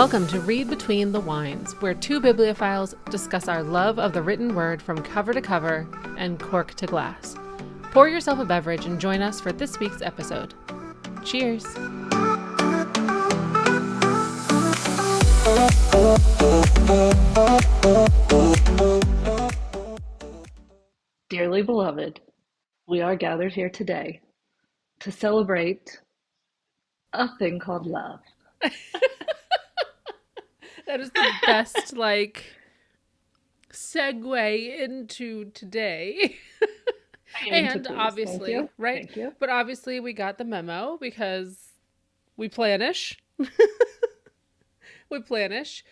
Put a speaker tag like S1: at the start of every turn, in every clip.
S1: Welcome to Read Between the Wines, where two bibliophiles discuss our love of the written word from cover to cover and cork to glass. Pour yourself a beverage and join us for this week's episode. Cheers!
S2: Dearly beloved, we are gathered here today to celebrate a thing called love.
S1: That is the best, segue into today. And obviously,
S2: Thank you.
S1: right?
S2: Thank you.
S1: But obviously we got the memo because we planish. We planish.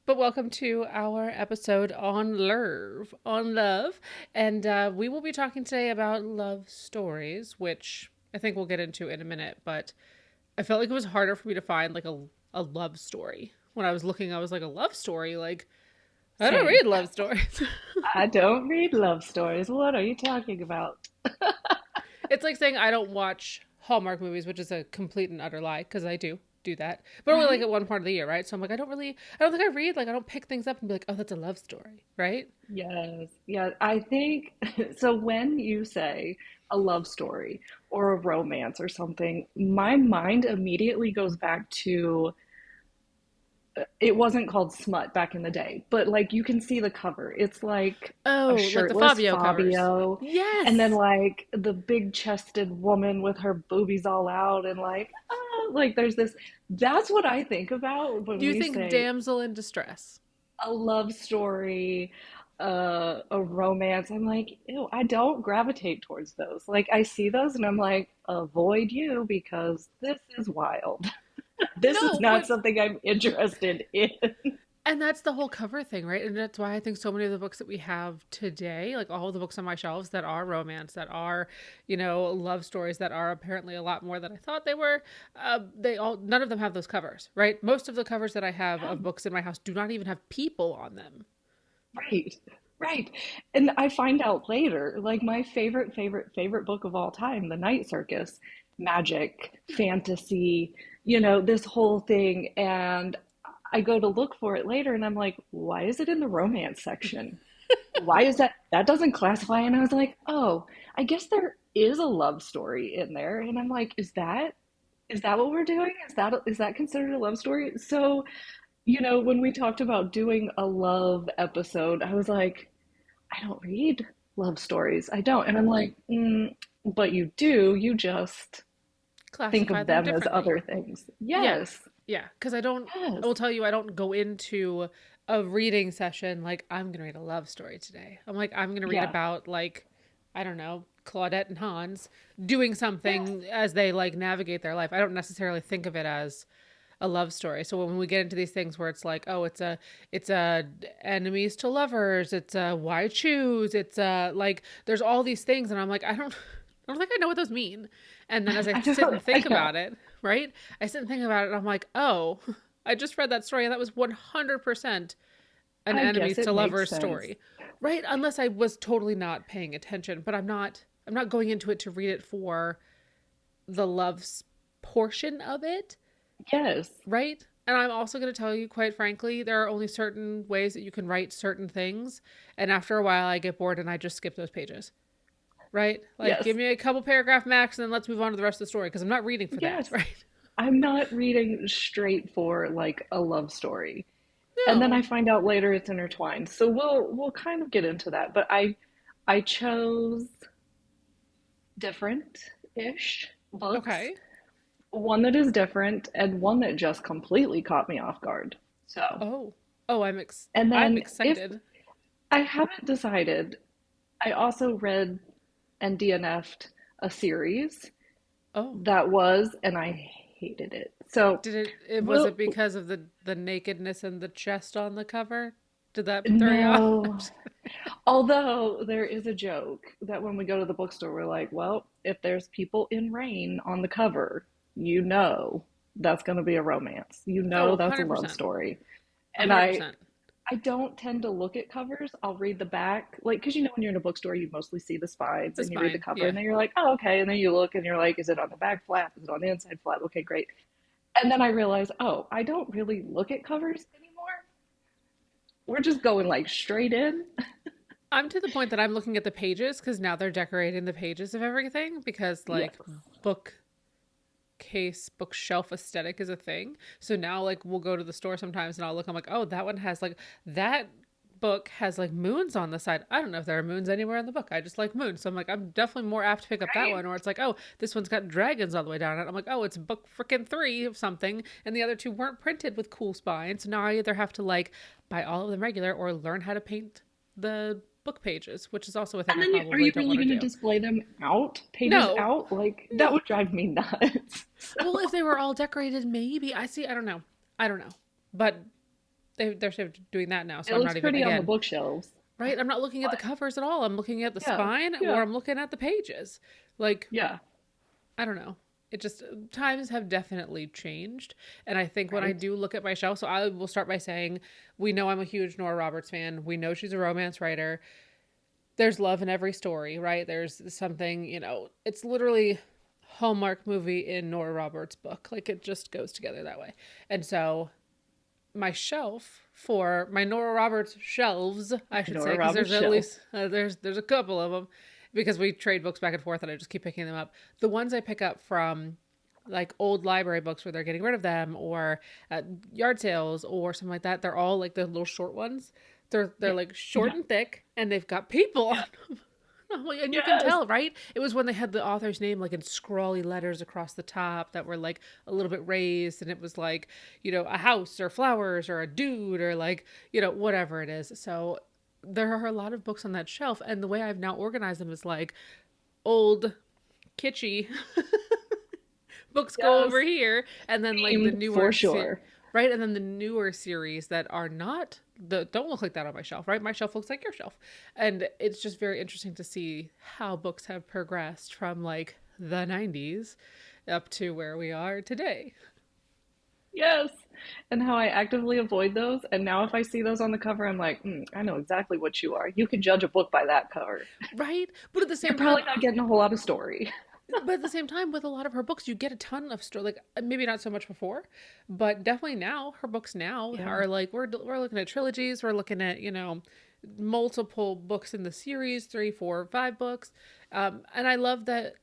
S1: But welcome to our episode on love. And we will be talking today about love stories, which I think we'll get into in a minute. But I felt like it was harder for me to find a love story. When I was looking, I was like, a love story? I don't read love stories.
S2: I don't read love stories. What are you talking about?
S1: It's like saying I don't watch Hallmark movies, which is a complete and utter lie, because I do that. But only at one part of the year, right? So I'm like, I don't think I read, I don't pick things up and be like, oh, that's a love story, right?
S2: Yes. Yeah, I think so. When you say a love story or a romance or something, my mind immediately goes back to it wasn't called smut back in the day, but you can see the cover. It's like
S1: Oh,
S2: a
S1: like the
S2: shirtless
S1: Fabio covers.
S2: Fabio, and then
S1: Yes.
S2: the big chested woman with her boobies all out, and there's this. That's what I think about when
S1: Do you
S2: we
S1: think
S2: say
S1: damsel in distress?
S2: a love story, a romance. I'm like, ew, I don't gravitate towards those. Like I see those and I'm like, avoid you because this is wild. This is
S1: No,
S2: not
S1: but
S2: something I'm interested in.
S1: and that's the whole cover thing, right? And that's why I think so many of the books that we have today, like all of the books on my shelves that are romance, that are, love stories that are apparently a lot more than I thought they were, none of them have those covers, right? Most of the covers that I have of books in my house do not even have people on them.
S2: Right, right. And I find out later, like my favorite book of all time, The Night Circus, magic, fantasy, this whole thing. And I go to look for it later and I'm like, why is it in the romance section? Why is that? That doesn't classify. And I was like, oh, I guess there is a love story in there. And I'm like, is that what we're doing? Is that considered a love story? So, when we talked about doing a love episode, I was like, I don't read love stories. I don't. And I'm like, but you do. You just think
S1: Classify
S2: of
S1: them
S2: them as
S1: differently.
S2: other things.
S1: Yeah.
S2: Yes.
S1: Yeah. Because I
S2: Yes.
S1: will tell you, I don't go into a reading session like, I'm going to read a love story today. I'm like, I'm going to read
S2: Yeah.
S1: about, I don't know, Claudette and Hans doing
S2: Yes.
S1: something as they navigate their life. I don't necessarily think of it as a love story. So when we get into these things where it's like, oh, it's a enemies to lovers, it's a why choose, it's a there's all these things, and I'm like, I don't think I know what those mean. And then as I
S2: I
S1: sit
S2: know.
S1: and
S2: I
S1: think
S2: know.
S1: about it, right? I sit and think about it, and I'm like, oh, I just read that story, and that was 100% an
S2: I guess
S1: enemies to
S2: it makes
S1: lovers
S2: sense.
S1: story, right? Unless I was totally not paying attention, but I'm not going into it to read it for the portion of it,
S2: Yes.
S1: right? And I'm also going to tell you, quite frankly, there are only certain ways that you can write certain things. And after a while, I get bored and I just skip those pages, right?
S2: Yes.
S1: Give me a couple paragraph max and then let's move on to the rest of the story because I'm not reading for that,
S2: Yes.
S1: right?
S2: I'm not reading straight for a love story. And then I
S1: No.
S2: find out later it's intertwined. So we'll kind of get into that. But I chose different-ish books.
S1: Okay.
S2: One that is different and one that just completely caught me off guard. So,
S1: Oh. Oh,
S2: and
S1: I'm
S2: then if
S1: excited.
S2: I haven't decided, I also read and DNF'd a series
S1: Oh.
S2: and I hated it. So,
S1: Was
S2: we'll,
S1: it because of the nakedness and the chest on the cover? Did that throw you off?
S2: no. Although there is a joke that when we go to the bookstore, we're like, well, if there's people in rain on the cover, you know that's going to be a romance. You
S1: Oh,
S2: know that's a love
S1: 100%.
S2: story. And I
S1: 100%.
S2: I don't tend to look at covers. I'll read the back, because when you're in a bookstore, you mostly see the spines and
S1: That's
S2: you read the
S1: fine.
S2: cover,
S1: Yeah.
S2: and then you're like, oh, okay. And then you look and you're like, is it on the back flap? Is it on the inside flap? Okay, great. And then I realized, oh, I don't really look at covers anymore. We're just going like straight in.
S1: I'm to the point that I'm looking at the pages because now they're decorating the pages of everything because
S2: Yes.
S1: like bookcase, bookshelf aesthetic is a thing. So now like we'll go to the store sometimes and I'll look, I'm like, oh, that one has like that book has like moons on the side. I don't know if there are moons anywhere in the book. I just like moons. So I'm like, I'm definitely more apt to pick up that
S2: Right?
S1: one. Or it's like, oh, this one's got dragons all the way down it. I'm like, oh, it's book freaking 3 of something. And the other two weren't printed with cool spines. So now I either have to like buy all of them regular or learn how to paint the book pages, which is also a thing
S2: And
S1: I
S2: then are
S1: probably
S2: you
S1: don't
S2: really
S1: want to
S2: going to
S1: do.
S2: display them out, pages
S1: No,
S2: out? Like, that
S1: no.
S2: would drive me nuts.
S1: Well,
S2: So,
S1: if they were all decorated, maybe. I see. I don't know. I don't know. But they're doing that now. So
S2: it
S1: I'm
S2: looks
S1: not even,
S2: pretty on the
S1: again,
S2: bookshelves.
S1: right? I'm not looking at the
S2: But
S1: covers at all. I'm looking at the
S2: yeah,
S1: spine or
S2: yeah,
S1: I'm looking at the pages. Like,
S2: yeah.
S1: I don't know. It just, times have definitely changed. And I think when I
S2: Right?
S1: do look at my shelf, so I will start by saying, we know I'm a huge Nora Roberts fan. We know she's a romance writer. There's love in every story, right? There's something, it's literally Hallmark movie in Nora Roberts' book. Like it just goes together that way. And so my shelf for my Nora Roberts shelves, I should say,
S2: Nora
S1: because
S2: Roberts
S1: there's at
S2: shelf.
S1: least there's a couple of them because we trade books back and forth and I just keep picking them up. The ones I pick up from like old library books where they're getting rid of them or at yard sales or something like that, they're all like the little short ones. They're
S2: Yeah,
S1: like short
S2: yeah,
S1: and thick and they've got people on
S2: yeah.
S1: them. And you can
S2: Yes.
S1: tell, right? It was when they had the author's name like in scrawly letters across the top that were like a little bit raised, and it was like, a house or flowers or a dude or like, whatever it is. So there are a lot of books on that shelf, and the way I've now organized them is like old, kitschy books go
S2: Yes.
S1: over here, and then like the
S2: Themed for
S1: newer
S2: sure.
S1: right, and then the newer series that are not the don't look like that on my shelf, right? My shelf looks like your shelf, and it's just very interesting to see how books have progressed from like the 90s up to where we are today.
S2: Yes. And how I actively avoid those. And now if I see those on the cover, I'm like, I know exactly what you are. You can judge a book by that cover.
S1: Right, but at the
S2: You're
S1: same time,
S2: probably not getting a whole lot of story.
S1: with a lot of her books, you get a ton of story. Like maybe not so much before, but definitely now her books now
S2: Yeah.
S1: are like we're looking at trilogies. We're looking at multiple books in the series, 3, 4, 5 books, and I love that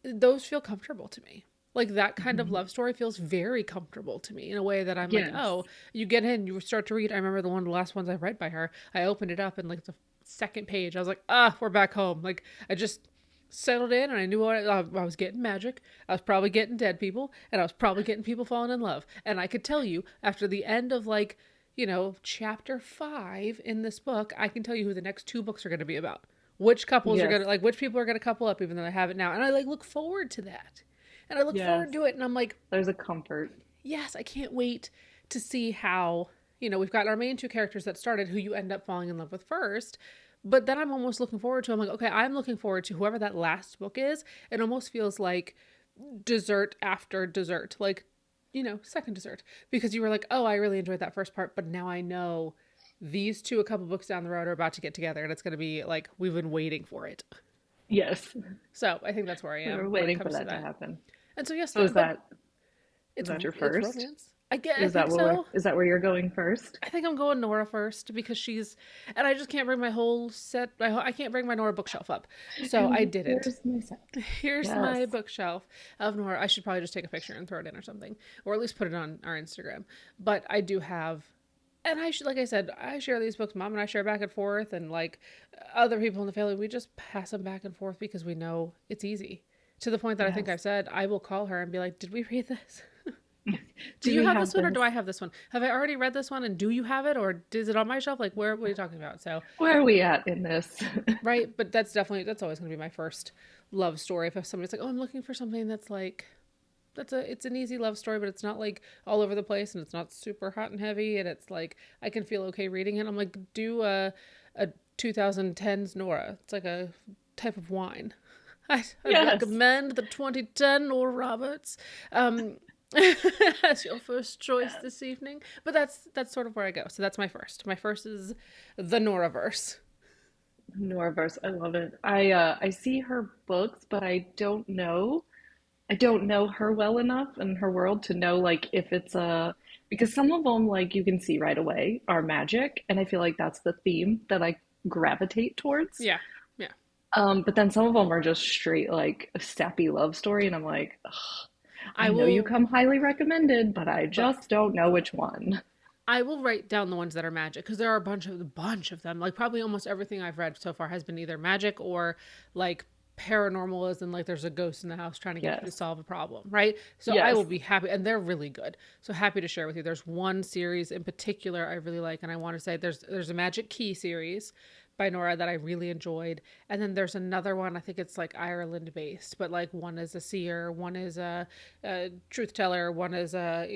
S1: those feel comfortable to me. Like that kind of
S2: Mhm.
S1: love story feels very comfortable to me in a way that I'm like,
S2: Yes.
S1: oh, you get in, you start to read. I remember the last ones I read by her. I opened it up and like the second page, I was like, we're back home. Like I just settled in and I knew I was getting magic. I was probably getting dead people and I was probably getting people falling in love. And I could tell you after the end of like, chapter 5 in this book, I can tell you who the next 2 books are going to be about. Which couples are
S2: Yes.
S1: going to like which people are going to couple up even though I have it now. And I like look forward to that. And I look
S2: Yes.
S1: forward to it and I'm like,
S2: There's a comfort.
S1: yes, I can't wait to see how, we've got our main 2 characters that started who you end up falling in love with first. But then I'm almost looking forward to, I'm like, okay, I'm looking forward to whoever that last book is. It almost feels like dessert after dessert, like, second dessert. Because you were like, oh, I really enjoyed that first part, but now I know these two, a couple books down the road, are about to get together and it's going to be like, we've been waiting for it.
S2: Yes.
S1: So I think that's where I
S2: We were
S1: am when it
S2: waiting for
S1: comes to
S2: that to
S1: that.
S2: happen.
S1: And so, yes,
S2: So
S1: but
S2: is
S1: it's
S2: that your
S1: it's
S2: first?
S1: romance. I think so.
S2: Is that where you're going first?
S1: I think I'm going Nora first because and I just can't bring my whole set. I can't bring my Nora bookshelf up, so I
S2: And
S1: didn't.
S2: here's my set.
S1: Here's
S2: Yes.
S1: my bookshelf of Nora. I should probably just take a picture and throw it in or something, or at least put it on our Instagram. But I do have, and I should, like I said, I share these books. Mom and I share back and forth, and like other people in the family, we just pass them back and forth because we know it's easy. To the point that I think I've
S2: Yes.
S1: said I will call her and be like, "Did we read this? Do
S2: Do
S1: you
S2: we
S1: have
S2: have
S1: this one or do
S2: this?
S1: I have this one? Have I already read this one and do you have it or is it on my shelf? Like what are you talking about?" So,
S2: Where are we at in this?
S1: right, but that's always going to be my first love story. If somebody's like, "Oh, I'm looking for something that's like it's an easy love story, but it's not like all over the place and it's not super hot and heavy and it's like I can feel okay reading it." I'm like, "Do a 2010s Nora. It's like a type of wine." I'd
S2: Yes.
S1: recommend the 2010 Nora Roberts. Um, as your first choice
S2: Yes.
S1: this evening. But that's sort of where I go. So that's my first. My first is the Noraverse.
S2: Noraverse. I love it. I see her books, but I don't know. I don't know her well enough and her world to know like if it's a because some of them like you can see right away are magic, and I feel like that's the theme that I gravitate towards.
S1: Yeah. Yeah.
S2: But then some of them are just straight like a sappy love story, and I'm like, ugh, I
S1: I
S2: know you
S1: will,
S2: come highly recommended, but I
S1: right.
S2: just don't know which one.
S1: I will write down the ones that are magic because there are a bunch of them. Like probably almost everything I've read so far has been either magic or like paranormal, as in like there's a ghost in the house trying to get you to
S2: Yes.
S1: solve a problem, right? So I
S2: Yes.
S1: will be happy, and they're really good. So happy to share with you. There's one series in particular I really like, and I want to say there's a Magic Key series by Nora that I really enjoyed, and then there's another one. I think it's like Ireland based, but like one is a seer, one is a truth teller, one is a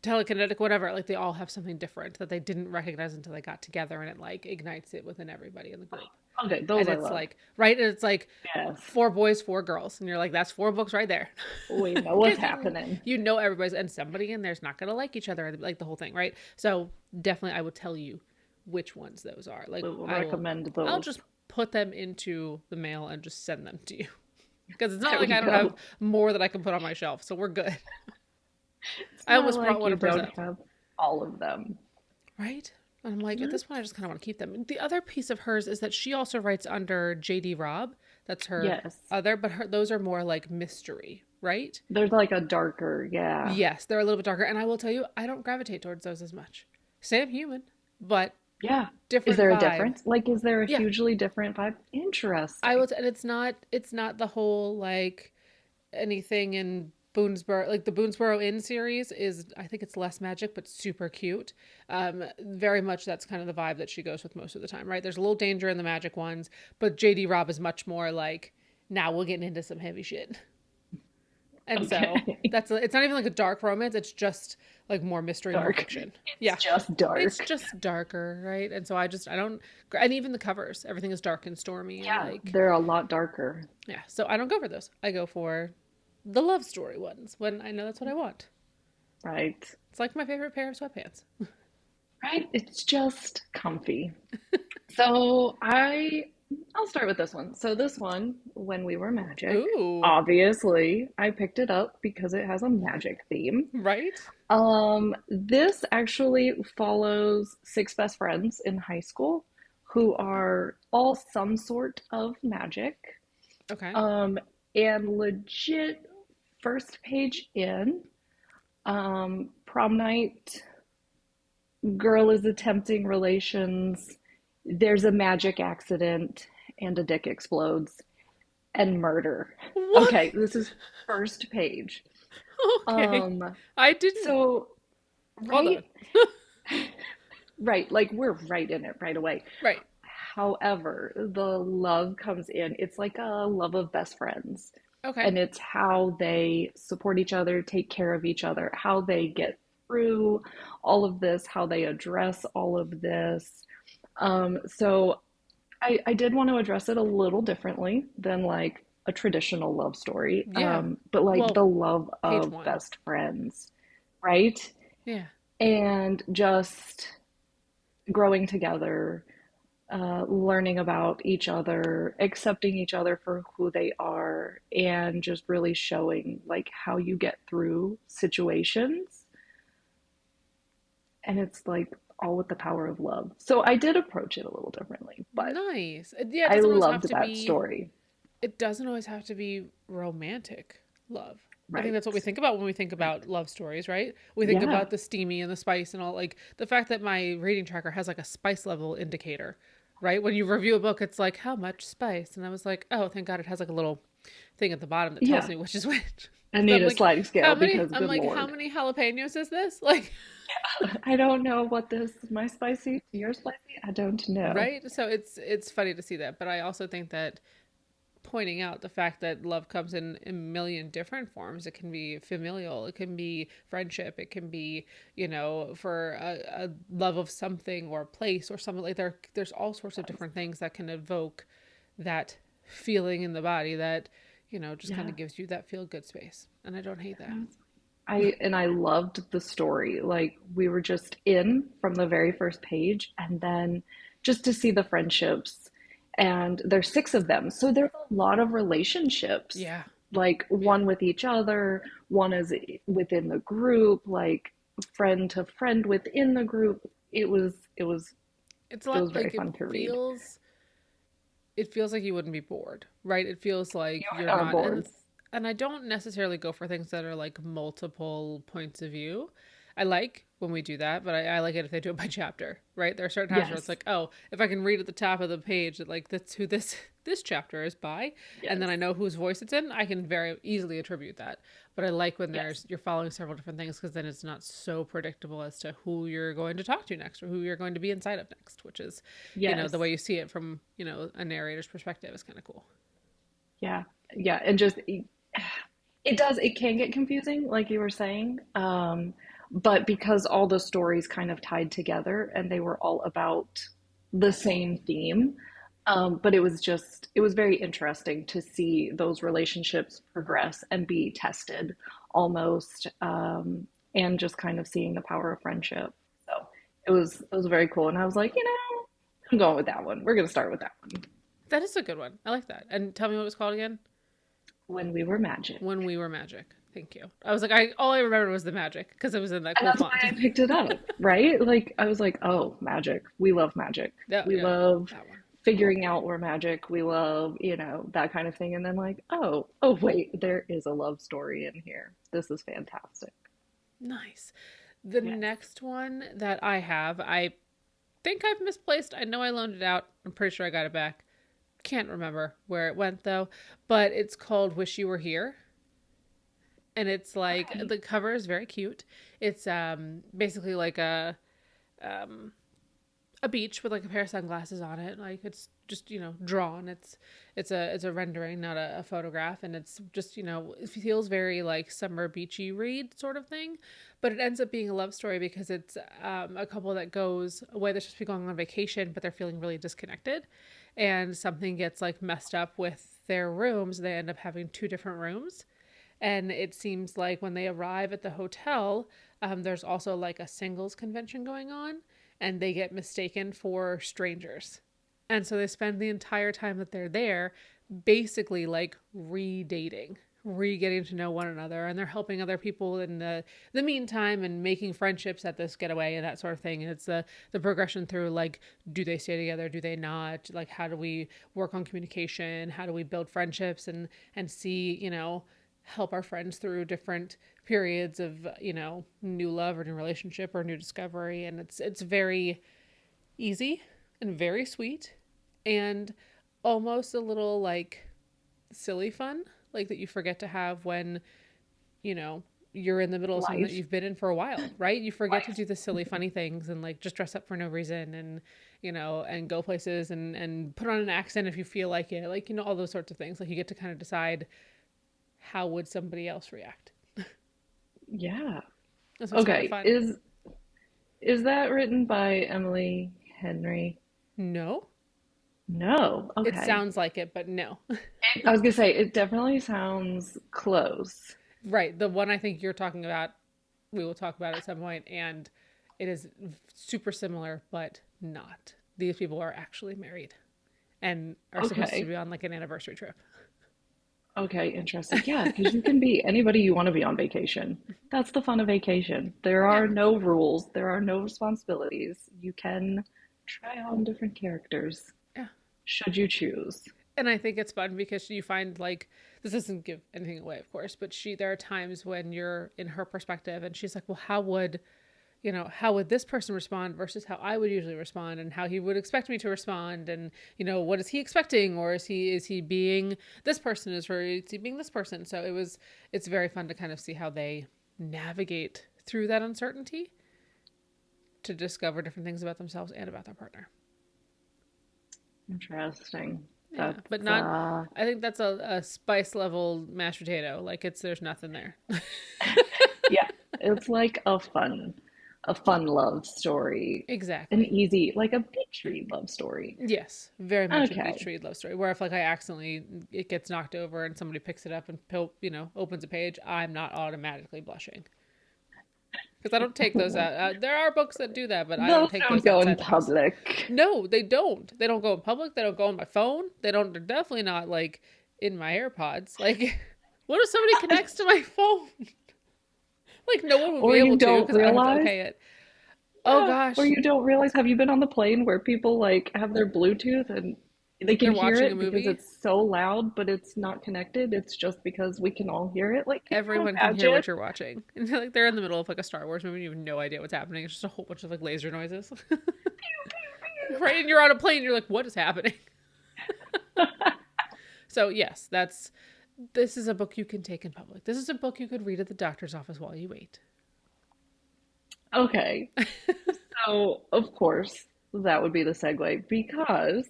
S1: telekinetic, whatever. Like they all have something different that they didn't recognize until they got together, and it like ignites it within everybody in the group.
S2: Okay,
S1: And
S2: those I
S1: it's
S2: love.
S1: like right, and it's like
S2: Yes.
S1: four boys, four girls, and you're like, that's four books right there,
S2: We know what's
S1: because
S2: happening.
S1: you know everybody's, and somebody in there's not gonna like each other, like the whole thing, right? So definitely, I will tell you which ones those are. Like
S2: We will
S1: I will,
S2: recommend
S1: I'll
S2: those.
S1: just put them into the mail and just send them to you because it's not
S2: There
S1: like
S2: we
S1: I don't have
S2: go.
S1: more that I can put on my shelf, so we're good.
S2: It's
S1: I
S2: not
S1: almost brought
S2: like
S1: one
S2: you
S1: to
S2: don't
S1: present.
S2: have all of them.
S1: Right? And I'm like, at
S2: Mhm.
S1: this point, I just kind of want to keep them. The other piece of hers is that she also writes under JD Robb. That's her
S2: Yes.
S1: other, but those are more like mystery, right?
S2: There's like a darker, yeah.
S1: Yes, they're a little bit darker. And I will tell you, I don't gravitate towards those as much. Same human, but
S2: Yeah. Is
S1: different
S2: there a
S1: vibe.
S2: difference? Like, is there a
S1: Yeah,
S2: hugely different vibe?
S1: I
S2: Interesting.
S1: will, and it's not the whole like anything in Boonesboro, like the Boonesboro Inn series is, I think it's less magic, but super cute. Very much that's kind of the vibe that she goes with most of the time, right? There's a little danger in the magic ones, but JD Robb is much more like, now we're getting into some heavy shit. And so
S2: Okay.
S1: it's not even like a dark romance, it's just like more mystery, more
S2: Dark.
S1: fiction.
S2: It's
S1: Yeah.
S2: just
S1: It's
S2: dark.
S1: just darker, right? And so I don't, and even the covers, everything is dark and stormy and
S2: Yeah,
S1: like,
S2: they're a lot darker.
S1: yeah. So I don't go for those. I go for the love story ones when I know that's what I want.
S2: Right.
S1: It's like my favorite pair of sweatpants.
S2: Right? It's just comfy. So I'll start with this one. So this one, When We Were Magic,
S1: Ooh,
S2: obviously I picked it up because it has a magic theme.
S1: right?
S2: This actually follows six best friends in high school who are all some sort of magic.
S1: Okay.
S2: Um, and legit first page in, prom night, girl is attempting relations, there's a magic accident, and a dick explodes, and murder.
S1: What?
S2: Okay, this is first page.
S1: Okay.
S2: Um,
S1: I didn't.
S2: so
S1: Hold on.
S2: right, right, like we're right in it right away.
S1: Right.
S2: However, the love comes in. It's like a love of best friends.
S1: Okay.
S2: And it's how they support each other, take care of each other, how they get through all of this, how they address all of this. So I did want to address it a little differently than like a traditional love story,
S1: Yeah.
S2: but like
S1: Well,
S2: the love
S1: page
S2: of
S1: one.
S2: best friends, right?
S1: Yeah.
S2: And just growing together, learning about each other, accepting each other for who they are, and just really showing like how you get through situations. And it's like all with the power of love. So I did approach it a little differently, but
S1: Nice. Yeah, it
S2: I
S1: doesn't always have
S2: loved
S1: to
S2: that
S1: be.
S2: story.
S1: It doesn't always have to be romantic love. I think
S2: Right.
S1: that's what we think about when we think about love stories, right? We think
S2: Yeah.
S1: about the steamy and the spice and all, like the fact that my rating tracker has like a spice level indicator, right? When you review a book, it's like how much spice, and I was like, oh, thank God, it has like a little thing at the bottom that tells
S2: Yeah.
S1: me which is which.
S2: I
S1: So
S2: need a sliding scale because
S1: I'm
S2: good
S1: like, how
S2: Lord.
S1: many jalapenos is this? Like,
S2: I don't know what this my spicy to your spicy. I don't know.
S1: right? So it's funny to see that, but I also think that pointing out the fact that love comes in a million different forms. It can be familial, it can be friendship, it can be, for a love of something or a place or something like there's all sorts of different things that can evoke that feeling in the body that, just kind
S2: Yeah.
S1: of gives you that feel good space. And I don't hate that.
S2: I loved the story. Like we were just in from the very first page, and then just to see the friendships, and there's six of them, so there's a lot of relationships
S1: Yeah.
S2: like
S1: Yeah.
S2: one with each other, one is within the group, like friend to friend within the group.
S1: It's a
S2: It
S1: lot
S2: was very
S1: like
S2: fun to read.
S1: it feels like you wouldn't be bored, right? It feels like
S2: You
S1: you're
S2: are
S1: not,
S2: bored.
S1: and I don't necessarily go for things that are like multiple points of view. I like when we do that, but I like it if they do it by chapter, right? There are certain times where it's
S2: Yes.
S1: like, oh, if I can read at the top of the page that like that's who this chapter is by, and then
S2: Yes.
S1: I know whose voice it's in, I can very easily attribute that. But I like when
S2: Yes.
S1: there's you're following several different things because then it's not so predictable as to who you're going to talk to next or who you're going to be inside of next, which is, the way
S2: Yes.
S1: you see it from, a narrator's perspective is kind of cool.
S2: Yeah. Yeah. And just it can get confusing, like you were saying. But because all the stories kind of tied together and they were all about the same theme, but it was very interesting to see those relationships progress and be tested almost, and just kind of seeing the power of friendship. So it was very cool. And I was like, I'm going with that one. We're going to start with that one.
S1: That is a good one. I like that. And tell me what it was called again.
S2: When We Were Magic.
S1: When We Were Magic. Thank you. I was like, I all I remembered was the magic because it was in that
S2: And
S1: cool
S2: that's why
S1: font.
S2: I picked it up, right? Like, I was like, oh, magic. We love magic.
S1: Yeah,
S2: We
S1: yeah,
S2: love
S1: that one.
S2: figuring out where magic. We love, that kind of thing. And then, like, oh, wait, there is a love story in here. This is fantastic.
S1: Nice. The
S2: Yes.
S1: next one that I have, I think I've misplaced. I know I loaned it out. I'm pretty sure I got it back. Can't remember where it went though. But it's called Wish You Were Here. And it's like
S2: Okay.
S1: the cover is very cute. It's basically like um a beach with like a pair of sunglasses on it. Like it's just drawn. It's a rendering, not a photograph, and it's just it feels very like summer beachy read sort of thing, but it ends up being a love story because it's a couple that goes away. They're supposed to be going on vacation, but they're feeling really disconnected, and something gets like messed up with their rooms. They end up having two different rooms, and it seems like when they arrive at the hotel, there's also like a singles convention going on, and they get mistaken for strangers. And so they spend the entire time that they're there basically like re-dating, re-getting to know one another, and they're helping other people in the meantime and making friendships at this getaway and that sort of thing. And it's the progression through like, do they stay together, do they not, like how do we work on communication, how do we build friendships and see help our friends through different periods of new love or new relationship or new discovery. And it's very easy and very sweet and almost a little like silly fun, like that you forget to have when you know you're in the middle of something that
S2: Life.
S1: you've been in for a while, right? You forget to
S2: Life.
S1: do the silly funny things and like just dress up for no reason and and go places and put on an accent if you feel like it, like all those sorts of things. Like you get to kind of decide how would somebody else react.
S2: Yeah.
S1: And so it's kind of
S2: Okay.
S1: fun.
S2: Is that written by Emily Henry?
S1: No,
S2: No.
S1: it
S2: Okay.
S1: sounds like it, but no.
S2: I was gonna say it definitely sounds close.
S1: Right, the one I think you're talking about, we will talk about at some point, and it is super similar, but not. These people are actually married and are supposed to
S2: Okay.
S1: be on like an anniversary trip.
S2: Okay, interesting. Yeah, because you can be anybody you want to be on vacation. That's the fun of vacation. There
S1: Yeah,
S2: are no rules, there are no responsibilities. You can try on different characters
S1: yeah.
S2: should you choose.
S1: And I think it's fun because you find like this doesn't give anything away, of course, but there are times when you're in her perspective and she's like, well, how would this person respond versus how I would usually respond and how he would expect me to respond and what is he expecting, or is he being this person, is he being this person. So it's very fun to kind of see how they navigate through that uncertainty to discover different things about themselves and about their partner.
S2: Interesting.
S1: Yeah, but
S2: That's
S1: not. I think that's a spice level mashed potato. Like there's nothing there.
S2: yeah, it's like a fun love story. An
S1: Exactly.
S2: easy, like a beach read love story.
S1: Yes, very much a beach
S2: Okay.
S1: read love story. Where if like I accidentally it gets knocked over and somebody picks it up and opens a page, I'm not automatically blushing because I don't take those out. There are books that do that, but I don't
S2: Those
S1: take
S2: don't
S1: those
S2: go in
S1: outside the house.
S2: public.
S1: No, they don't. They don't go in public. They don't go on my phone. They don't. They're definitely not like in my AirPods. Like What if somebody connects to my phone? Like, no one would
S2: Or
S1: be
S2: you
S1: able to
S2: don't
S1: because I'd have to
S2: realize,
S1: okay it. Oh
S2: yeah, or
S1: gosh,
S2: you don't realize, have you been on the plane where people like have their Bluetooth and they can
S1: they're
S2: hear
S1: watching a
S2: it because
S1: movie.
S2: it's so loud, but it's not connected. It's just because we can all hear it. Like, can you
S1: Everyone can hear
S2: imagine?
S1: what you're watching. And like they're in the middle of like a Star Wars movie and you have no idea what's happening. It's just a whole bunch of like laser noises. Right? And you're on a plane and you're like, what is happening? So yes, this is a book you can take in public. This is a book you could read at the doctor's office while you wait.
S2: Okay, so of course that would be the segue because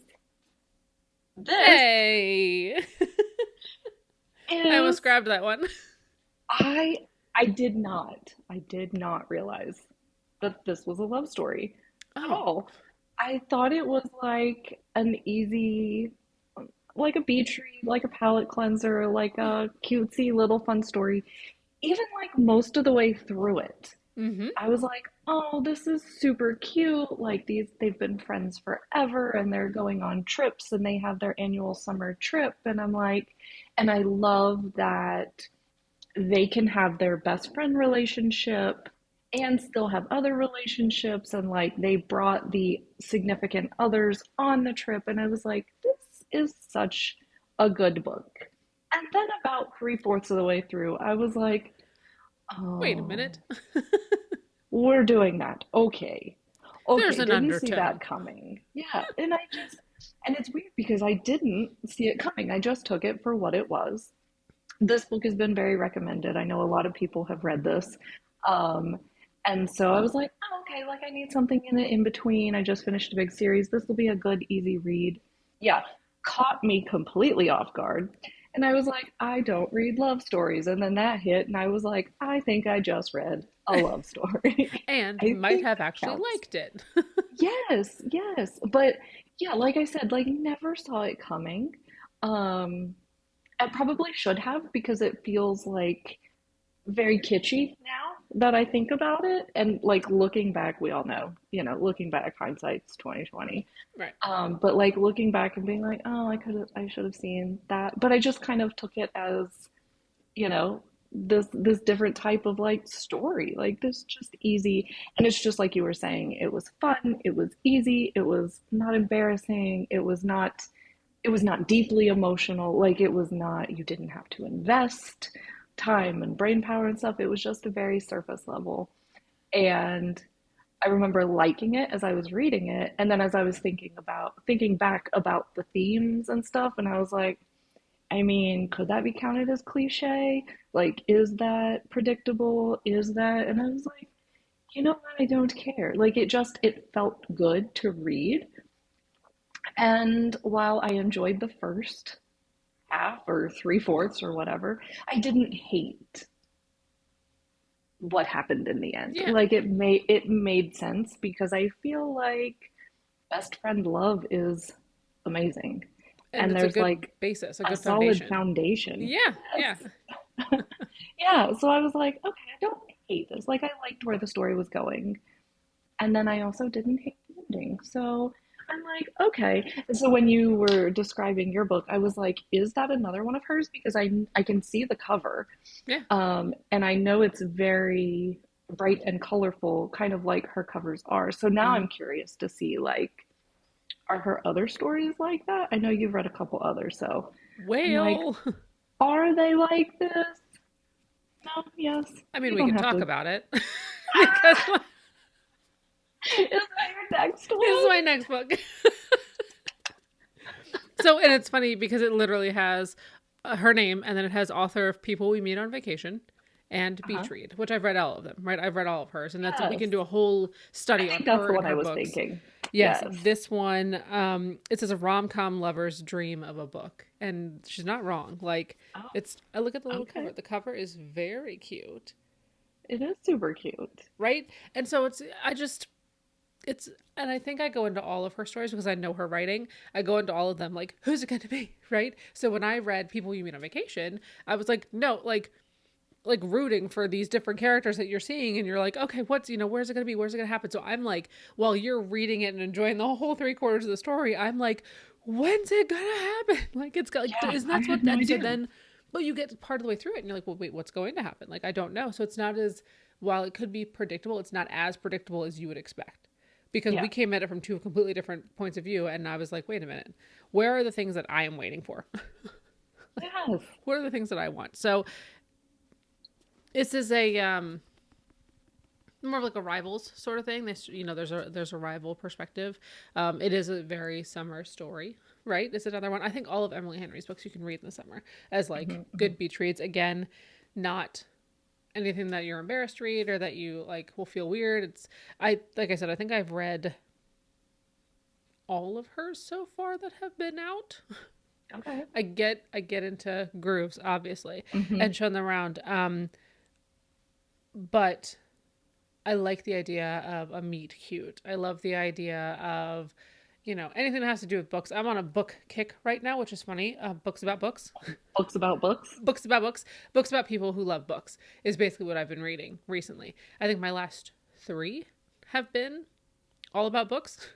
S2: this
S1: Hey. I
S2: is
S1: almost grabbed that one.
S2: I I did not realize that this was a love story at
S1: Oh.
S2: all. I thought it was like an easy, like a beach read, like a palate cleanser, like a cutesy little fun story. Even like most of the way through it,
S1: Mm-hmm.
S2: I was like, oh, this is super cute. Like they've been friends forever and they're going on trips and they have their annual summer trip. And I'm like, and I love that they can have their best friend relationship and still have other relationships. And like they brought the significant others on the trip. And I was like, this is such a good book. And then about three-fourths of the way through, I was like,
S1: Wait a
S2: oh,
S1: minute.
S2: we're doing that. Okay.
S1: There's
S2: Okay,
S1: an
S2: didn't see
S1: undertone.
S2: that coming. Yeah, and it's weird because I didn't see it coming. I just took it for what it was. This book has been very recommended. I know a lot of people have read this. Um, and so I was like, oh, okay, like I need something in between. I just finished a big series. This will be a good, easy read. Yeah, caught me completely off guard. And I was like, I don't read love stories. And then that hit, and I was like, I think I just read a love story.
S1: And
S2: I
S1: might
S2: think
S1: have
S2: that
S1: actually
S2: counts.
S1: liked it.
S2: Yes, yes. But yeah, like I said, like never saw it coming. Um, I probably should have because it feels like very kitschy now that I think about it. And like looking back, we all know, looking back, hindsight's 2020.
S1: Right.
S2: But like looking back and being like, oh, I should have seen that. But I just kind of took it as, you know, this different type of like story, like this just easy. And it's just like you were saying, it was fun, it was easy, it was not embarrassing, it was not deeply emotional. Like it was not, you didn't have to invest time and brain power and stuff. It was just a very surface level. And I remember liking it as I was reading it. And then as I was thinking back about the themes and stuff, and I was like, I mean, could that be counted as cliche? Like, is that predictable? Is that? And I was like, you know what? I don't care. Like, it felt good to read. And while I enjoyed the first half or three-fourths or whatever, I didn't hate what happened in the end.
S1: Yeah.
S2: Like it made sense because I feel like best friend love is amazing.
S1: And
S2: And
S1: it's a
S2: there's
S1: good
S2: like
S1: basis, a
S2: a
S1: good
S2: solid
S1: foundation.
S2: foundation.
S1: Yeah. Yeah.
S2: Yes. Yeah, so I was like, okay, I don't hate this. Like I liked where the story was going. And then I also didn't hate the ending. So I'm like, okay. And so when you were describing your book, I was like, is that another one of hers? Because I can see the cover.
S1: Yeah.
S2: And I know it's very bright and colorful, kind of like her covers are. So now
S1: Mm-hmm.
S2: I'm curious to see like, are her other stories like that? I know you've read a couple others, so I'm like,
S1: Well,
S2: are they like this? No, yes.
S1: I mean,
S2: You
S1: we
S2: don't
S1: can
S2: have
S1: talk
S2: to.
S1: about it because
S2: Is that your next
S1: this is
S2: one?
S1: my next book. So, and it's funny because it literally has her name and then it has author of People We Meet on Vacation and
S2: Uh-huh.
S1: Beach Read, which I've read all of them, right? I've read all of hers. And we
S2: Yes.
S1: can do a whole
S2: I
S1: study on
S2: think that's
S1: her
S2: the
S1: and
S2: one I
S1: her
S2: was
S1: books.
S2: thinking.
S1: Yes,
S2: Yes.
S1: this one, it says a rom-com lover's dream of a book. And she's not wrong. Like,
S2: Oh,
S1: I look at the little
S2: okay.
S1: cover. The cover is very cute,
S2: It is super cute.
S1: right? And so it's and I think I go into all of her stories because I know her writing. I go into all of them like, who's it going to be, right? So when I read People You Meet on Vacation, I was like, no, like rooting for these different characters that you're seeing, and you're like, okay, where's it going to be? Where's it going to happen? So I'm like, while you're reading it and enjoying the whole three-quarters of the story, I'm like, when's it going to happen? Like it's got like,
S2: Yeah,
S1: isn't
S2: I
S1: that's what?
S2: had no
S1: And so
S2: idea.
S1: then But you get part of the way through it and you're like, well, wait, what's going to happen? Like, I don't know. So it's not as, while it could be predictable, it's not as predictable as you would expect. Because
S2: Yeah.
S1: we came at it from two completely different points of view. And I was like, wait a minute, where are the things that I am waiting for?
S2: Yes.
S1: What are the things that I want? So this is a more of like a rivals sort of thing. This, there's a rival perspective. It is a very summer story, right? It's another one. I think all of Emily Henry's books you can read in the summer as like good beach reads. Again, not anything that you're embarrassed to read or that you like will feel weird. Like I said, I think I've read all of hers so far that have been out.
S2: Okay.
S1: I get into grooves, obviously,
S2: Hmm.
S1: and show them around. But I like the idea of a meet cute. I love the idea of, anything that has to do with books. I'm on a book kick right now, which is funny. Books about books,
S2: Books about books.
S1: books about books, books about people who love books is basically what I've been reading recently. I think my last three have been all about books.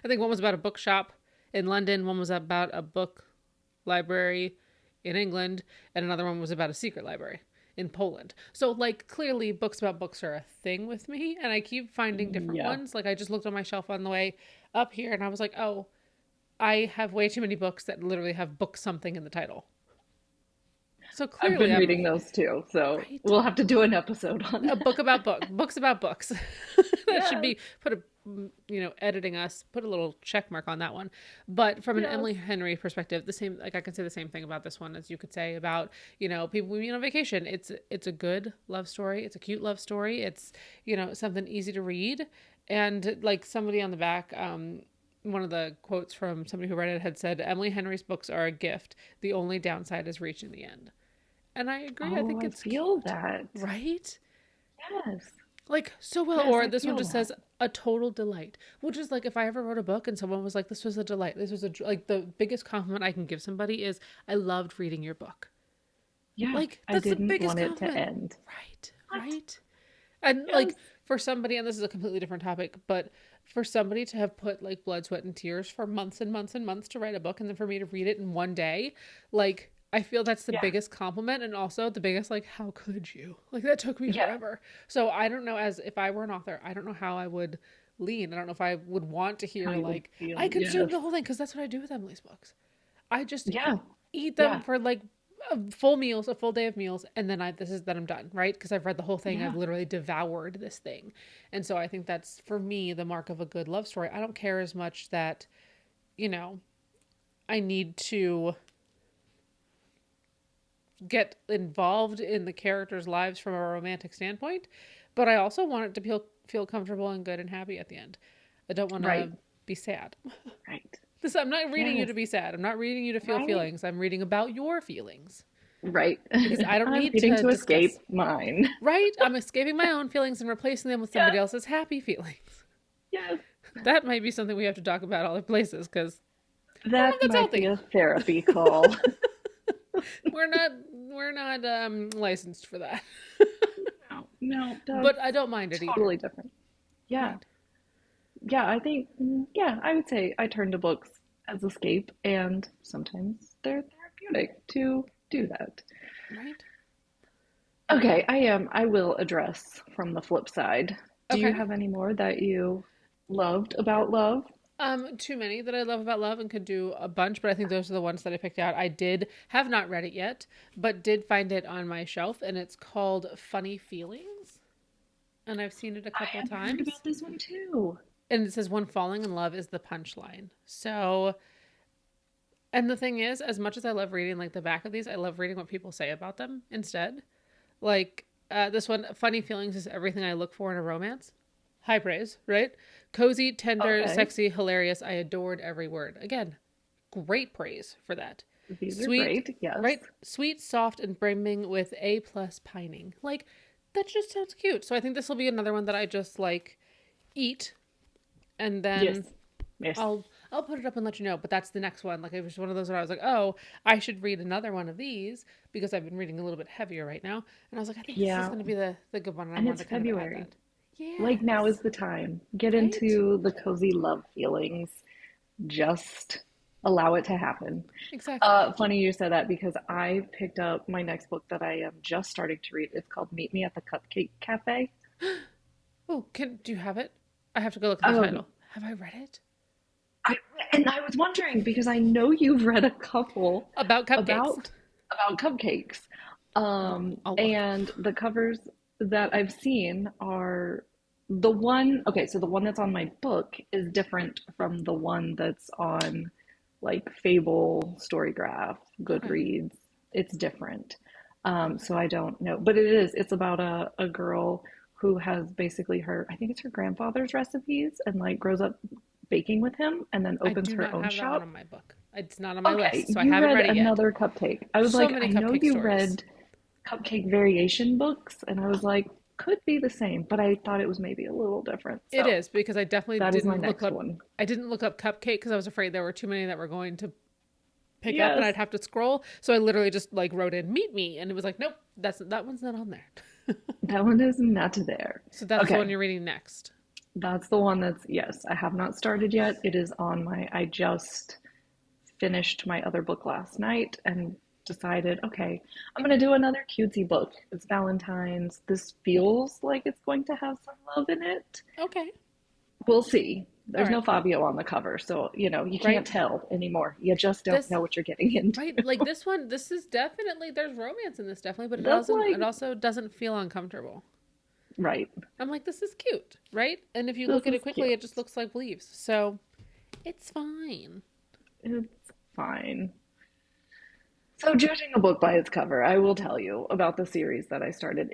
S1: I think one was about a bookshop in London, one was about a book library in England, and another one was about a secret library in Poland. So, like, clearly books about books are a thing with me, and I keep finding different
S2: Yeah.
S1: ones. Like, I just looked on my shelf on the way up here, and I was like, oh, I have way too many books that literally have book something in the title. So
S2: I've
S1: clearly
S2: been
S1: I'm
S2: reading those too, so
S1: right.
S2: we'll have to do an episode on
S1: A book
S2: that.
S1: about books about books. That should
S2: Yes.
S1: be put a editing us put a little check mark on that one. But from an
S2: Yes.
S1: Emily Henry perspective, the same, like I can say the same thing about this one as you could say about people we meet on vacation. It's a good love story. It's a cute love story. It's something easy to read, and like somebody on the back. One of the quotes from somebody who read it had said, Emily Henry's books are a gift. The only downside is reaching the end. And I agree. I
S2: Oh,
S1: think
S2: I
S1: it's
S2: feel
S1: cute,
S2: that.
S1: right?
S2: Yes.
S1: Like so well.
S2: Yes,
S1: Or
S2: I
S1: this one
S2: feel
S1: just
S2: that.
S1: says a total delight, which is like if I ever wrote a book and someone was like, "This was a delight. This was like the biggest compliment I can give somebody is I loved reading your book."
S2: Yeah,
S1: Like
S2: I
S1: that's the
S2: didn't
S1: biggest
S2: want it to
S1: compliment,
S2: end.
S1: right?
S2: What?
S1: Right. And
S2: Yes.
S1: like for somebody, and this is a completely different topic, but for somebody to have put like blood, sweat, and tears for months and months and months to write a book, and then for me to read it in one day, like I feel that's the
S2: Yeah.
S1: biggest compliment, and also the biggest like, how could you? Like that took me
S2: Yeah.
S1: forever. So I don't know, as if I were an author, I don't know how I would lean. I don't know if I would want to
S2: How
S1: hear
S2: you would
S1: like I
S2: feel.
S1: consumed
S2: Yes.
S1: the whole thing because that's what I do with Emily's books. I just
S2: Yeah.
S1: eat them
S2: Yeah.
S1: for like full meals, a full day of meals, and then I'm done, right? Because I've read the whole thing. I've
S2: Yeah.
S1: literally devoured this thing. And so I think that's for me the mark of a good love story. I don't care as much that, you know, I need to get involved in the characters' lives from a romantic standpoint, but I also want it to feel comfortable and good and happy at the end. I don't want
S2: Right.
S1: to be sad.
S2: Right.
S1: This I'm not reading you
S2: Yes.
S1: to be sad. I'm not reading you to feel
S2: Right.
S1: feelings. I'm reading about your feelings
S2: Right.
S1: because I don't
S2: I'm
S1: need
S2: reading
S1: to
S2: to escape
S1: discuss.
S2: mine.
S1: Right? I'm escaping my own feelings and replacing them with somebody
S2: Yes.
S1: else's happy feelings.
S2: Yes.
S1: That might be something we have to talk about other places because I don't know if
S2: That
S1: that's
S2: might be
S1: healthy.
S2: a therapy call.
S1: We're not licensed for that.
S2: No, no,
S1: But
S2: that's
S1: I don't mind it either.
S2: totally different. Yeah.
S1: Right.
S2: Yeah, I think, yeah, I would say I turn to books as escape, and sometimes they're therapeutic to do that.
S1: Right?
S2: Okay, I will address from the flip side. Do you
S1: Okay.
S2: have any more that you loved about love?
S1: Too many that I love about love and could do a bunch, but I think those are the ones that I picked out. I did have not read it yet, but did find it on my shelf, and it's called Funny Feelings, and I've seen it a
S2: I
S1: couple
S2: have heard
S1: times.
S2: about this one too.
S1: And it says when falling in love is the punchline. So, and the thing is, as much as I love reading like the back of these, I love reading what people say about them instead. Like this one, Funny Feelings is everything I look for in a romance. High praise, right? Cozy, tender,
S2: Okay,
S1: sexy, hilarious. I adored every word. Again, great praise for that.
S2: these are
S1: Sweet,
S2: great. Yes.
S1: right? Sweet, soft, and brimming with A plus pining. Like, that just sounds cute. So I think this will be another one that I just like eat and
S2: Yes.
S1: then
S2: Yes.
S1: I'll put it up and let you know. But that's the next one. Like it was one of those where I was like, oh, I should read another one of these because I've been reading a little bit heavier right now. And I was like, I think this is
S2: Yeah,
S1: going to be the good one, and I
S2: and
S1: wanted
S2: it's
S1: to kind of add
S2: February.
S1: that.
S2: Like now
S1: Yes,
S2: is the time. Get
S1: right.
S2: into the cozy love feelings. Just, allow it to happen.
S1: Exactly.
S2: Funny you said that because I picked up my next book that I am just starting to read. It's called Meet Me at the Cupcake Cafe.
S1: Oh, can do you have it? I have to go look at the
S2: Um,
S1: title. Have I read it?
S2: I and I was wondering because I know you've read a couple
S1: About cupcakes.
S2: about cupcakes.
S1: I'll look.
S2: And the covers that I've seen are okay, so the one that's on my book is different from the one that's on like Fable, Storygraph,
S1: Okay.
S2: Goodreads. It's different.
S1: Okay.
S2: So I don't know, but it's about a girl who has basically I think it's her grandfather's recipes and like grows up baking with him and then
S1: I
S2: opens
S1: do
S2: her
S1: not
S2: own
S1: have that one on
S2: shop.
S1: my book. It's not on my
S2: Okay,
S1: list, so I
S2: you
S1: haven't
S2: read
S1: read it yet.
S2: another cupcake. I was
S1: So
S2: like,
S1: many
S2: I know
S1: cupcake
S2: you
S1: stories.
S2: read cupcake variation books, and I was like, could be the same, but I thought it was maybe a little different.
S1: It
S2: So
S1: is because I definitely
S2: that is my
S1: didn't look
S2: next
S1: up.
S2: one.
S1: I didn't look up cupcake because I was afraid there were too many that were going to pick up and
S2: Yes,
S1: I'd have to scroll. So I literally just like wrote in "meet me" and it was like, nope, that one's not on there.
S2: that one is not there.
S1: So that's the one
S2: Okay,
S1: you're reading next.
S2: that's the one yes, I have not started yet. It is on I just finished my other book last night and decided, okay, I'm going to do another cutesy book. It's Valentine's. This feels like it's going to have some love in it.
S1: Okay.
S2: We'll see.
S1: All
S2: There's no
S1: right.
S2: Fabio on the cover, so you can't
S1: Right.
S2: tell anymore. You just don't
S1: This
S2: know what you're getting into.
S1: right like this one. This is definitely there's romance in this definitely, but it
S2: That's
S1: doesn't.
S2: like
S1: It also doesn't feel uncomfortable.
S2: right.
S1: I'm like, this is cute, right? And if you
S2: This
S1: look at it
S2: is
S1: quickly,
S2: cute.
S1: it just looks like leaves. So it's fine.
S2: It's fine. So judging a book by its cover, I will tell you about the series that I started.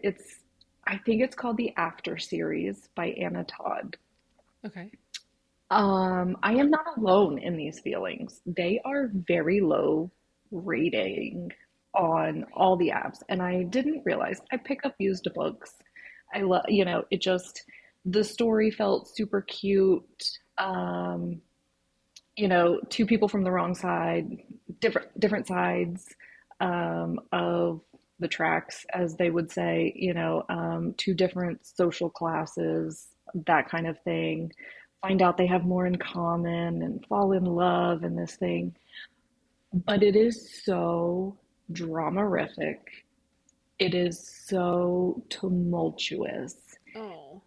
S2: I think it's called the After series by Anna Todd.
S1: Okay.
S2: I am not alone in these feelings. They are very low rating on all the apps, and I didn't realize. I pick up used books. I love, it just the story felt super cute. Two people from the wrong side, different sides of the tracks, as they would say. Two different social classes, that kind of thing. Find out they have more in common and fall in love and this thing. But it is so dramatific. It is so tumultuous.
S1: Oh.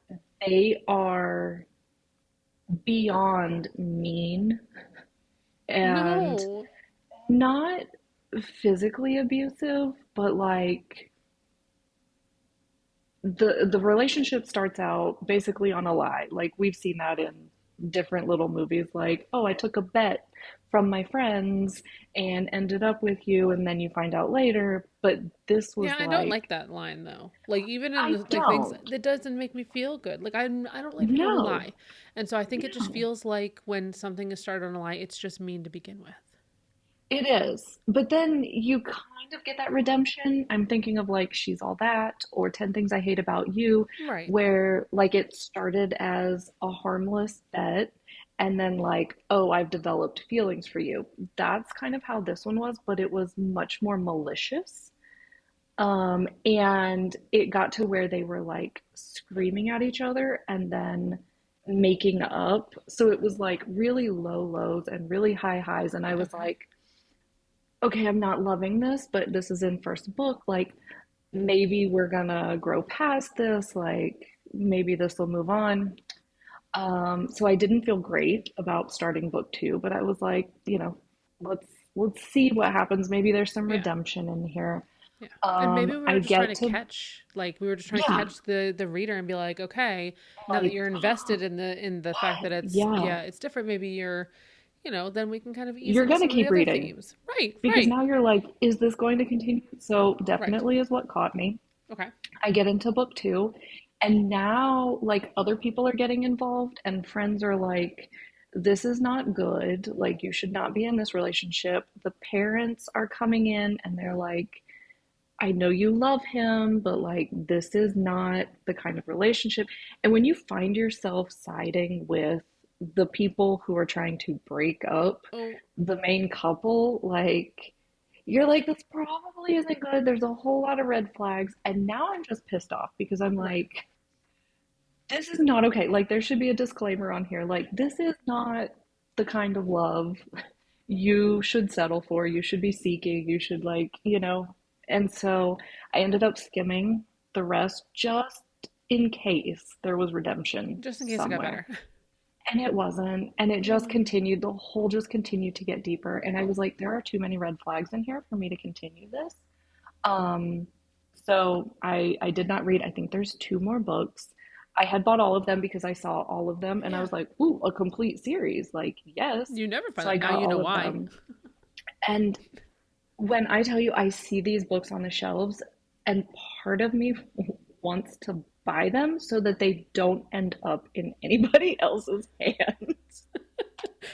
S2: They are beyond mean and
S1: No.
S2: not physically abusive, but like the relationship starts out basically on a lie. Like we've seen that in different little movies like, "Oh, I took a bet from my friends and ended up with you," and then you find out later, but this
S1: Yeah,
S2: was
S1: I don't like
S2: like,
S1: that line though. Like even in
S2: I
S1: the like things
S2: don't.
S1: that doesn't make me feel good. Like I don't like people who
S2: No.
S1: lie. And so I think it just
S2: No.
S1: feels like when something is started on a lie, it's just mean to begin with.
S2: It is. But then you kind of get that redemption. I'm thinking of like She's All That or 10 Things I Hate About You,
S1: Right.
S2: where like it started as a harmless bet and then like, oh, I've developed feelings for you. That's kind of how this one was, but it was much more malicious. And it got to where they were like screaming at each other and then making up. So it was like really low lows and really high highs. And I was
S1: Okay.
S2: like, okay, I'm not loving this, but this is in first book. Like, maybe we're gonna grow past this. Like, maybe this will move on. So I didn't feel great about starting book two, but I was like, let's let's see what happens. Maybe there's some
S1: Yeah.
S2: redemption in here.
S1: Yeah. And maybe we
S2: I
S1: were just trying
S2: get
S1: to
S2: to
S1: catch like we were just trying to
S2: yeah,
S1: catch the reader and be like, okay, now that
S2: like
S1: you're invested in the fact
S2: what?
S1: that it's
S2: Yeah,
S1: yeah, it's different, maybe you're then we can kind of ease
S2: you're
S1: into
S2: gonna
S1: some of the
S2: keep
S1: other
S2: reading
S1: themes. Right,
S2: because
S1: right,
S2: now you're like, is this going to continue? So
S1: right.
S2: definitely is what caught me.
S1: Okay.
S2: I get into book two, and now like other people are getting involved, and friends are like, this is not good. Like, you should not be in this relationship. The parents are coming in, and they're like, I know you love him, but like, this is not the kind of relationship. And when you find yourself siding with the people who are trying to break up
S1: Oh,
S2: the main couple, like, you're like, this probably isn't good. There's a whole lot of red flags. And now I'm just pissed off because I'm
S1: right.
S2: like, this is not okay. Like, there should be a disclaimer on here. Like, this is not the kind of love you should settle for, you should be seeking, you should like, And so I ended up skimming the rest just in case there was redemption
S1: Just in case it got
S2: somewhere.
S1: better.
S2: And it wasn't. And it just
S1: Mm.
S2: continued, the hole just continued to get deeper. And I was like, there are too many red flags in here for me to continue this. Um, so I did not read. I think there's two more books. I had bought all of them because I saw all of them and I
S1: Yeah.
S2: was like, ooh, a complete series. Like, yes.
S1: You never find
S2: So I
S1: that. Now
S2: got
S1: you know
S2: all of
S1: why.
S2: them. And when I tell you I see these books on the shelves and part of me wants to buy them so that they don't end up in anybody else's hands.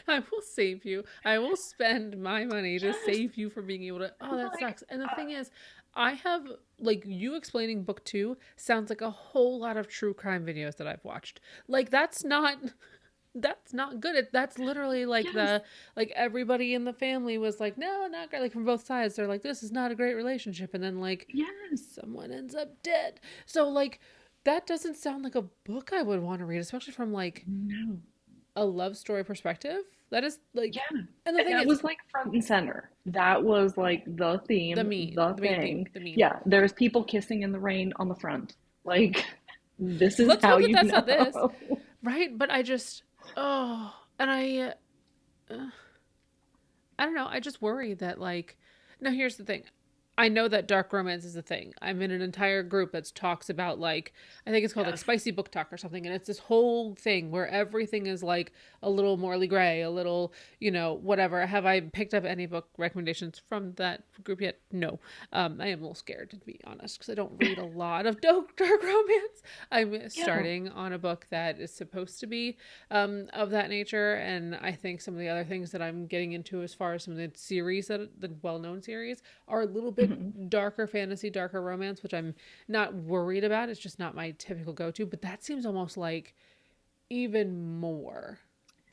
S1: I will save you. I will spend my money to
S2: Yes.
S1: save you from being able to. Oh, that
S2: Like,
S1: sucks. And the thing is, I have, like, you explaining book two sounds like a whole lot of true crime videos that I've watched. Like, that's not good. That's literally like
S2: yes,
S1: like everybody in the family was like, no, not great. Like, from both sides, they're like, this is not a great relationship. And then, like,
S2: yes.
S1: someone ends up dead. So, like, that doesn't sound like a book I would want to read, especially from, like,
S2: No.
S1: a love story perspective. That is like,
S2: Yeah.
S1: and the
S2: And
S1: thing
S2: that
S1: is,
S2: was like front and center. That was like the theme, the
S1: the main theme,
S2: thing.
S1: the meme.
S2: Yeah, there's people kissing in the rain on the front. Like, this is
S1: Let's
S2: how
S1: hope that
S2: you
S1: that's not this,
S2: know.
S1: right? But I just, oh, and uh, I don't know. I just worry that like, now here's the thing. I know that dark romance is a thing. I'm in an entire group that talks about like I think it's called like
S2: Yes.
S1: spicy book talk or something, and it's this whole thing where everything is like a little morally gray, a little whatever. Have I picked up any book recommendations from that group yet? No. I am a little scared to be honest because I don't read a lot of dark romance. I'm
S2: Yeah.
S1: starting on a book that is supposed to be of that nature, and I think some of the other things that I'm getting into as far as some of the series that the well-known series are a little
S2: Mhm.
S1: bit darker fantasy, darker romance, which I'm not worried about. It's just not my typical go to. But that seems almost like even more.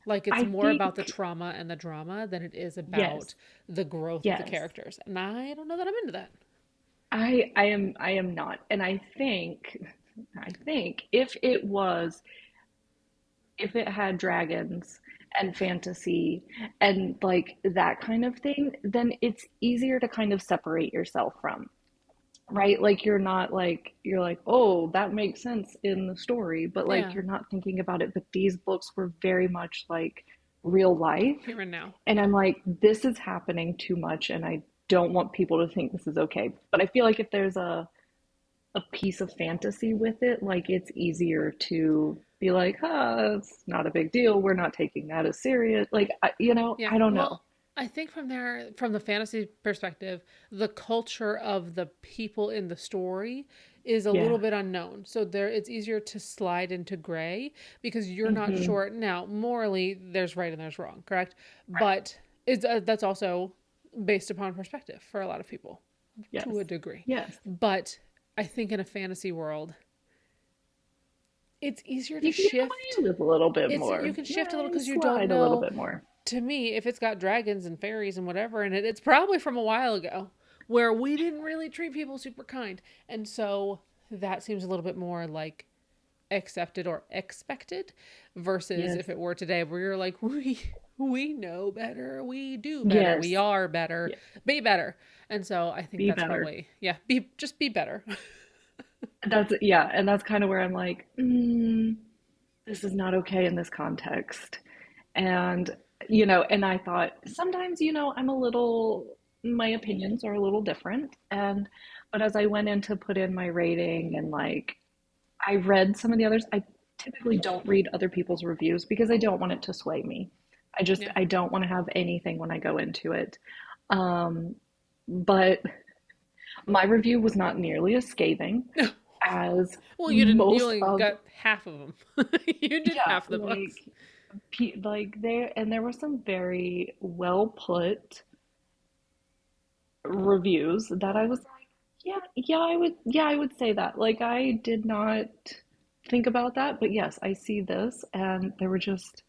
S1: Like it's
S2: I
S1: more about the
S2: think,
S1: trauma and the drama than it is
S2: yes,
S1: about the growth of the
S2: yes.
S1: characters. And I don't know that I'm into that.
S2: I am not. And I think if it had dragons and fantasy and like that kind of thing, then it's easier to kind of separate yourself from, right? Like you're like, oh, that makes sense in the story, but like
S1: Yeah.
S2: you're not thinking about it. But these books were very much like real life.
S1: Here and now.
S2: And
S1: Yeah.
S2: I'm like, this is happening too much, and I don't want people to think this is okay. But I feel like if there's a piece of fantasy with it, like it's easier to be like, it's not a big deal. We're not taking that as serious. Like,
S1: Yeah.
S2: I don't know.
S1: Well, I think from the fantasy perspective, the culture of the people in the story is a
S2: Yeah.
S1: little bit unknown. So it's easier to slide into gray because you're not
S2: Hmm.
S1: sure. Now, morally, there's right and there's wrong, correct? But that's also based upon perspective for a lot of people to
S2: Yes.
S1: a degree.
S2: Yes.
S1: But I think in a fantasy world, it's easier to
S2: You can get
S1: shift.
S2: away with a little bit
S1: It's you
S2: more.
S1: can shift a
S2: Yeah,
S1: little
S2: you
S1: because you don't
S2: slide a little
S1: know
S2: bit more.
S1: to me, if it's got dragons and fairies and whatever in it, it's probably from a while ago where we didn't really treat people super kind. And so that seems a little bit more like accepted or expected versus
S2: Yes.
S1: if it were today where you're like, we know better, we do better, we
S2: Yes.
S1: are better,
S2: Yeah.
S1: be better. And so I think
S2: Be
S1: that's
S2: better.
S1: probably be better.
S2: Yeah, and that's kind of where I'm like, this is not okay in this context. And, and I thought sometimes, I'm a little, my opinions are a little different. But as I went in to put in my rating and like, I read some of the others, I typically don't read other people's reviews because I don't want it to sway me.
S1: Yeah.
S2: I don't want to have anything when I go into it. Um, but my review was not nearly as scathing as
S1: Well, you
S2: most
S1: only
S2: of,
S1: got half of them. You did
S2: yeah,
S1: half the books.
S2: like there were some very well put reviews that I was like, yeah, I would say that. Like I did not think about that, but yes, I see this, and there were just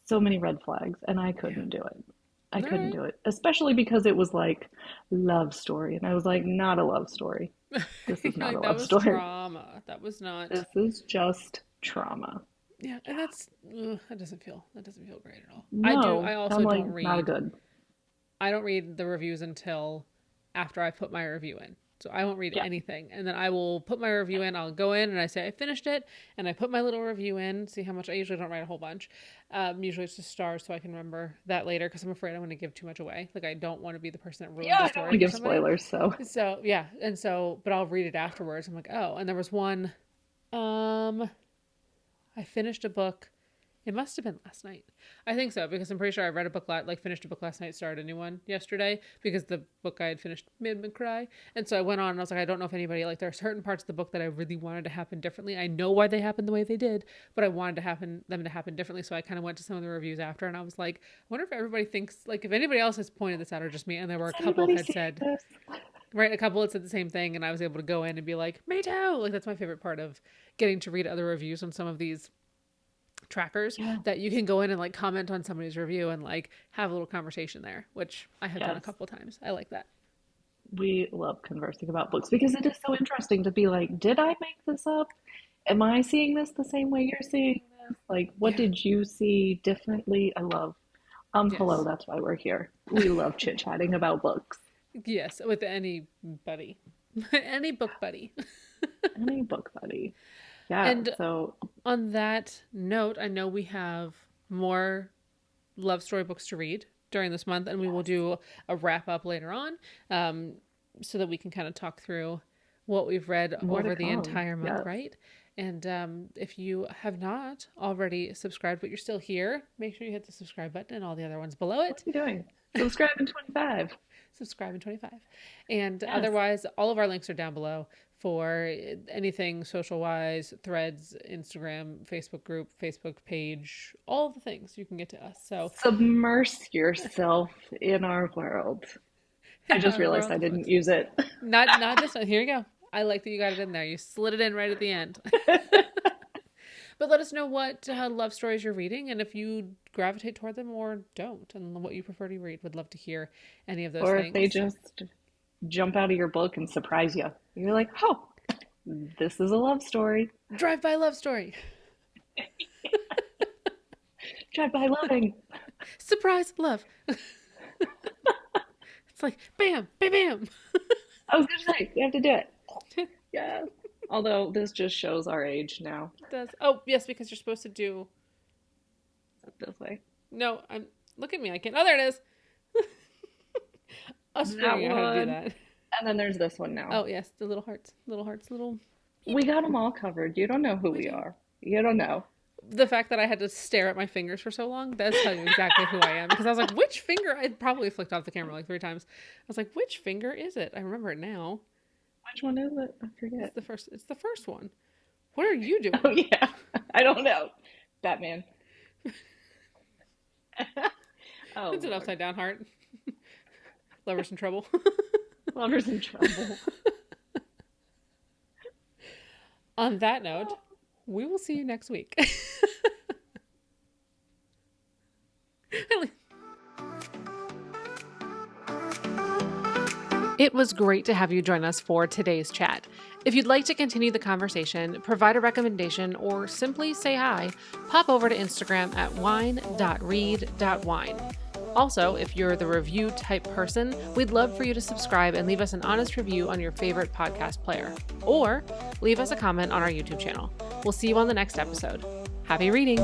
S2: so many red flags, and I
S1: Yeah.
S2: couldn't do it. I
S1: All
S2: couldn't
S1: right.
S2: do it, especially because it was like love story, and I was like, not a love story. This is
S1: You're
S2: not a
S1: like, that
S2: love
S1: was
S2: story.
S1: trauma. That was not.
S2: This is just trauma.
S1: Yeah,
S2: Yeah.
S1: and that doesn't feel great at all. I
S2: No,
S1: also
S2: I'm
S1: don't
S2: like, not
S1: read
S2: good.
S1: I don't read the reviews until after I put my review in. So I won't read
S2: Yeah.
S1: anything. And then I will put my review in. I'll go in and I say I finished it. And I put my little review in, see how much. I usually don't write a whole bunch. Usually it's just stars so I can remember that later because I'm afraid I'm going to give too much away. Like I don't want to be the person that ruins
S2: Yeah,
S1: the
S2: I don't want
S1: story
S2: to
S1: for
S2: give
S1: somebody.
S2: spoilers, so.
S1: So yeah. And so, but I'll read it afterwards. I'm like, oh. And there was one, I finished a book. It must have been last night. I think so, because I'm pretty sure I read a book, finished a book last night, started a new one yesterday, because the book I had finished made me cry. And so I went on and I was like, I don't know if anybody, there are certain parts of the book that I really wanted to happen differently. I know why they happened the way they did, but I wanted them to happen differently. So I kind of went to some of the reviews after and I was like, I wonder if everybody thinks, if anybody else has pointed this out or just me. And there were a couple had said,
S2: this?
S1: right, a couple had said the same thing. And I was able to go in and be like, me too. That's my favorite part of getting to read other reviews on some of these trackers, that you can go in and comment on somebody's review and have a little conversation there, which I have done a couple times. I like that.
S2: We love conversing about books because it is so interesting to be like, did I make this up? Am I seeing this the same way you're seeing this? What did you see differently? I love, hello, that's why we're here. We love chit-chatting about books.
S1: Yes, with anybody. Any book buddy.
S2: Any book buddy. Yeah,
S1: and
S2: so
S1: on that note, I know we have more love story books to read during this month, and we will do a wrap up later on, so that we can kind of talk through what we've read over the entire month, right? And if you have not already subscribed, but you're still here, make sure you hit the subscribe button and all the other ones below it.
S2: What are you doing? Subscribe in 25.
S1: Subscribe in 25. And otherwise, all of our links are down below for anything social-wise, Threads, Instagram, Facebook group, Facebook page, all the things you can get to us. So
S2: submerge yourself in our world. I just realized I didn't use it.
S1: Not this one. Here you go. I like that you got it in there. You slid it in right at the end. But let us know what love stories you're reading and if you gravitate toward them or don't, and what you prefer to read. Would love to hear any of those things.
S2: Or if they just jump out of your book and surprise you. You're like, oh, this is a love story.
S1: Drive-by love story.
S2: Drive-by loving.
S1: Surprise love. It's like, bam, bam, bam.
S2: I was going to say, you have to do it. Yeah. Although this just shows our age now.
S1: It does. Oh, yes, because you're supposed to do
S2: this way.
S1: No, look at me. I can't. Oh, there it is. I was figuring out how to do that.
S2: And then there's this one now.
S1: Oh, yes, the little hearts. Little hearts, little...
S2: We got them all covered. You don't know who we are. You don't know.
S1: The fact that I had to stare at my fingers for so long, that's telling you exactly who I am. Because I was like, which finger? I probably flicked off the camera 3 times. I was like, which finger is it? I remember it now.
S2: Which one is it? I forget.
S1: It's the first one. What are you doing?
S2: Oh, yeah. I don't know. Batman.
S1: Oh, it's an upside down heart. Lovers in trouble.
S2: Lovers in trouble.
S1: On that note, we will see you next week. It was great to have you join us for today's chat. If you'd like to continue the conversation, provide a recommendation, or simply say hi, pop over to Instagram at wine.read.wine. Also, if you're the review type person, we'd love for you to subscribe and leave us an honest review on your favorite podcast player. Or leave us a comment on our YouTube channel. We'll see you on the next episode. Happy reading!